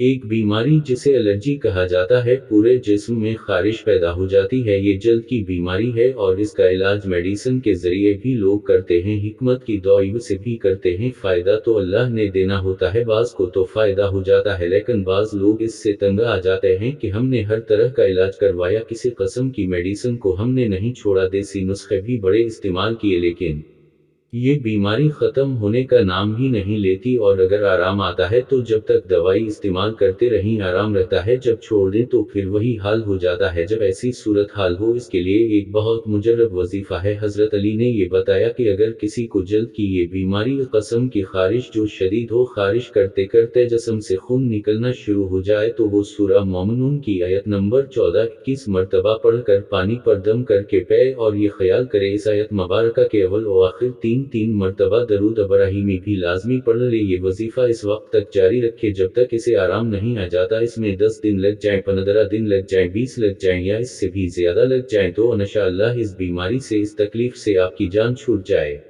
एक बीमारी जिसे एलर्जी कहा जाता है पूरे जिस्म में खारिश पैदा हो जाती है। ये जल्द की बीमारी है और इसका इलाज मेडिसिन के जरिए भी लोग करते हैं, हिकमत की दौइब से भी करते हैं। फायदा तो अल्लाह ने देना होता है, बाज़ को तो फायदा हो जाता है, लेकिन बाज़ लोग इससे तंग आ जाते हैं कि हमने हर तरह का इलाज करवाया, किसी किस्म की मेडिसिन को हमने नहीं छोड़ा, देसी नुस्खे भी बड़े इस्तेमाल किए, लेकिन ये बीमारी ख़त्म होने का नाम ही नहीं लेती। और अगर आराम आता है तो जब तक दवाई इस्तेमाल करते रहें आराम रहता है, जब छोड़ दें तो फिर वही हाल हो जाता है। जब ऐसी सूरत हाल हो, इसके लिए एक बहुत मुजर्रब वजीफ़ा है। हज़रत अली ने ये बताया कि अगर किसी को जल्द की ये बीमारी कसम की खारिश जो शदीद हो, खारिश करते करते जिस्म से खून निकलना शुरू हो जाए, तो वो सूरह मोमिनून की आयत नंबर 14 21 मरतबा पढ़कर पानी पर दम करके पे और ये ख्याल करे इस आयत मुबारका के अव्वल व आखिर तीन मरतबा दरूद इब्राहिमी भी लाजमी पढ़ ले। ये वजीफा इस वक्त तक जारी रखे जब तक इसे आराम नहीं आ जाता। इसमें 10 दिन लग जाए, 15 दिन लग जाए, 20 लग जाए या इससे भी ज्यादा लग जाए, तो इंशाअल्लाह इस बीमारी से, इस तकलीफ से आपकी जान छूट जाए।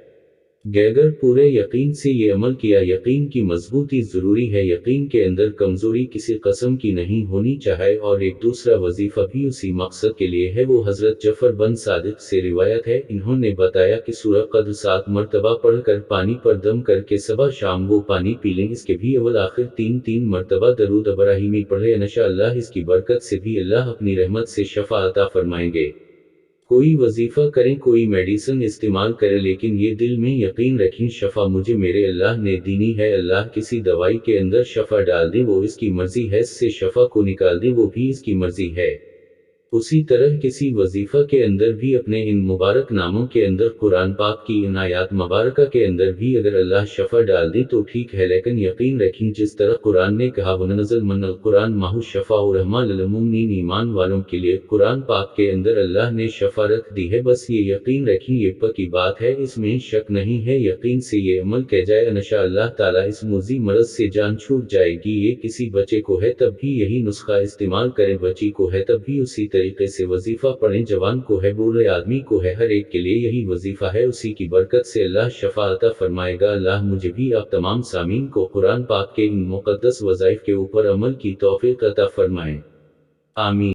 अगर पूरे यकीन से ये अमल किया, यकीन की मजबूती ज़रूरी है, यकीन के अंदर कमज़ोरी किसी कस्म की नहीं होनी चाहिए। और एक दूसरा वजीफ़ा भी उसी मकसद के लिए है, वो हज़रत जफ़र बन सादिक से रिवायत है, इन्होंने बताया कि सूरह क़द्र 7 मरतबा पढ़कर पानी पर दम करके सुबह शाम वो पानी पी लें। इसके भी अव्वल आखिर तीन मरतबा दरूद इब्राहिमी पढ़े, इंशाअल्लाह इसकी बरकत से भी अल्लाह अपनी रहमत से शफ़ा अता फरमाएंगे। कोई वजीफा करें, कोई मेडिसिन इस्तेमाल करें, लेकिन ये दिल में यकीन रखें, शफा मुझे मेरे अल्लाह ने दीनी है। अल्लाह किसी दवाई के अंदर शफा डाल दे वो इसकी मर्जी है, इससे शफा को निकाल दे वो भी इसकी मर्जी है। उसी तरह किसी वजीफा के अंदर भी अपने इन मुबारक नामों के अंदर, कुरान पाक की इन आयात मुबारका के अंदर भी अगर अल्लाह शफा डाल दे तो ठीक है, लेकिन यकीन रखें जिस तरह कुरान ने कहा, वननज़ल मिनल कुरान माहु शफा और रहमा लिल मुमिनीन, ईमान वालों के लिए कुरान पाक के अंदर अल्लाह ने शफा रख दी है। बस ये यकीन रखें, ये पक्की बात है, इसमें शक नहीं है। यकीन से ये अमल किया जाए, इंशाअल्लाह ताला इस मुज़ी मरज़ से जान छूट जाएगी। ये किसी बच्चे को है तब भी यही नुस्खा इस्तेमाल करें, बच्ची को है तब भी उसी तरीके से वजीफा पढ़ें, जवान को है, बूढ़े आदमी को है, हर एक के लिए यही वजीफा है। उसी की बरकत से अल्लाह शफा अता फरमाएगा। अल्लाह मुझे भी आप तमाम सामीन को कुरान पाक के इन मुक़द्दस वज़ाइफ के ऊपर अमल की तौफीक अता फरमाएं। आमीन।